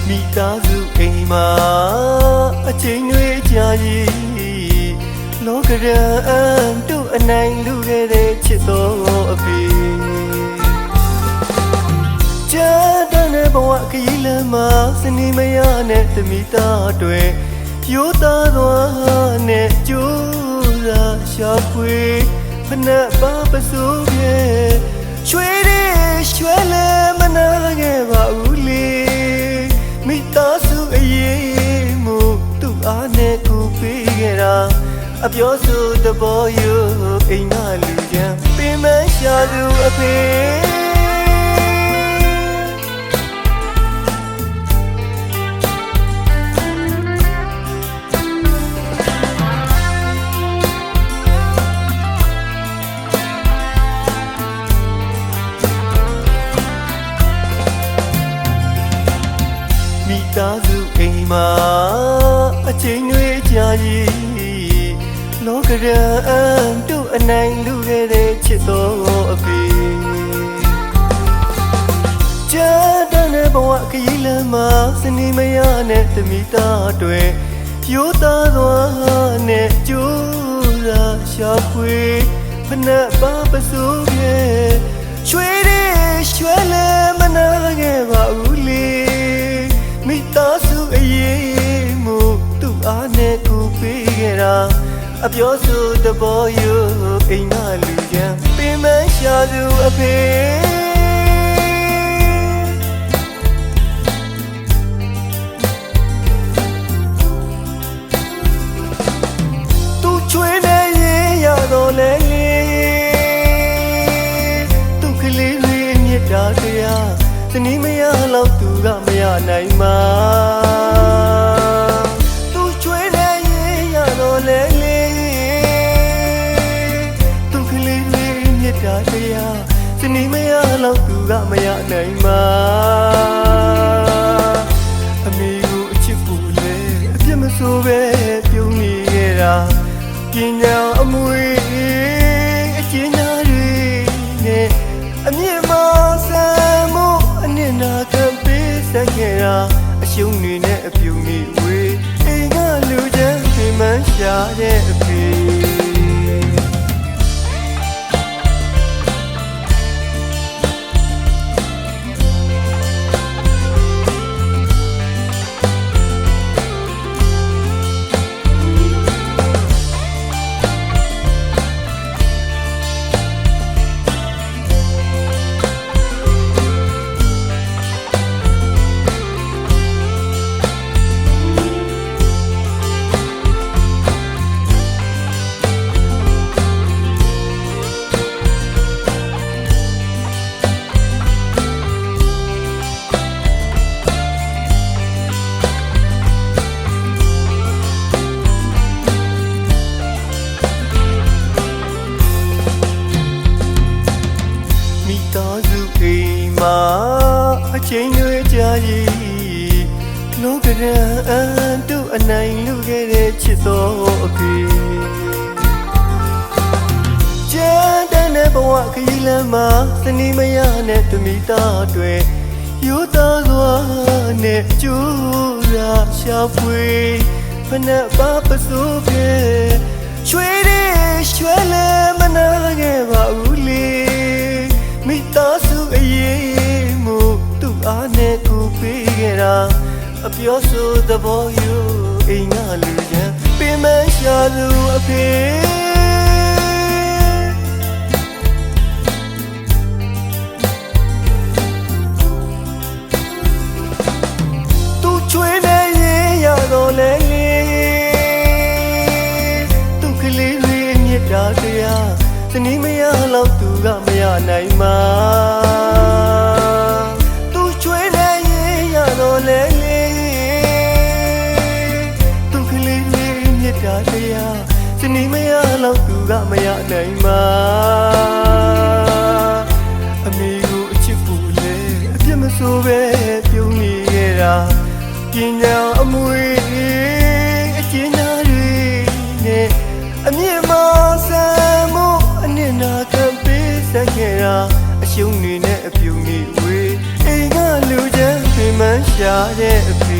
မိသားစုအိမ်မှာအချိန်တွေကြာရင်လောကရန်တို့အနိုင်လူခဲ့တဲ့ချစ်တော်အဖေကြာတဲ့ဘဝခရီးလမ်းမှာစနေမရနဲ့သမီးသားတွေရိုးသားသွားနဲ့ကြိုးစားရှာဖွေဖနက်ပါပစိုးရဲ့ရွှေတွေရွှဲလဲမနာခဲ့ပါဘူးလေမိသားစုအရေးမှုသူ့အားနဲ့ကိုပေးခဲ့တာအပြောဆိုတဘောယူအိမ်ကလူချမ်းပင်မရှာသူအဖေမိသားစုအိမ်မှာအချိန်တွေကြာရင်လောကရန်တို့အနိုင်လူခဲ့တဲ့ချစ်တော်အဖေကြာတဲ့ဘဝခရီးလမ်းမှာစနေမရနဲ့သမီးသားတွေရိုးသားသွားနဲ့ကြိုးစားရှာဖွေဖနက်ပါပစိုးရဲ့ရွှေတွေရွှဲလဲမနာခဲ့ပါဘူးလေမိသားစုအရေးမှုသူ့အားနဲ့ကိုပေးခဲ့တာအပြောဆိုတဘောယူအိမ်ကလူချမ်းပင်မရှာသူအဖေသူချွေးနေရင်ရတော့လေသူကလေးတွေမြတ်တာတရားစနေမရလောက်သူကမရနိုင်မှာသူချွေးနေရင်ရတော့လေသူကလေးတွေမြတ်တာတရားစနေမရလောက်သူကမရနိုင်မှာအမေကိုအချစ်ကိုလေအပြစ်မဆိုးပဲပြုံးနေခဲ့တာပညာအမွေအကျဉ်းသားတွေနဲ့အမြင့်မောဆမ်းမှုအနစ်နာခံပေးဆက်ခဲ့တာအရှုံးတွေနဲ့အပြုံတွေဝေးအိမ်ကလူချမ်းပင်မရှာတဲ့အဖေအချိန်တွေကြာရင်လောကရန်တို့အနိုင်လူခဲ့တဲ့ချစ်တော်အဖေကြာတဲ့ဘဝခရီးလမ်းမှာစနေမရနဲ့သမီးသားတွေရိုးသားသွားနဲ့ကြိုးစားရှာဖွေဖနက်ပါပစိုးရဲ့ရွှေတွေရွှဲလဲမနာခဲ့ပါဘူးလေမိသားစုအရေးမှုသူ့အားနဲ့ကိုပေးခဲ့တာအပြောဆိုတဘောယူအိမ်ကလူချမ်းပင်မရှာသူအဖေသူချွေးနေရင်ရတော့လေသူကလေးတွေမြတ်တာတရားစနေမရလောက်သူကမရနိုင်မှာသူချွေးနေရင်ရတော့လေသူကလေးတွေမြတ်တာတရားစနေမရလောက်သူကမရနိုင်မှာ ဆိုပဲပြုံးနေခဲ့တာပညာအမွေအကျဉ်းသားတွေနဲ့အမြင့်မာဆန်မှုအနစ်နာခံပေးဆက်ခဲ့တာအရှုံးတွေနဲ့အပြုံးတွေဝေးအိမ်ကလူချမ်းပြင်မှန်းရှာတဲ့အဖေ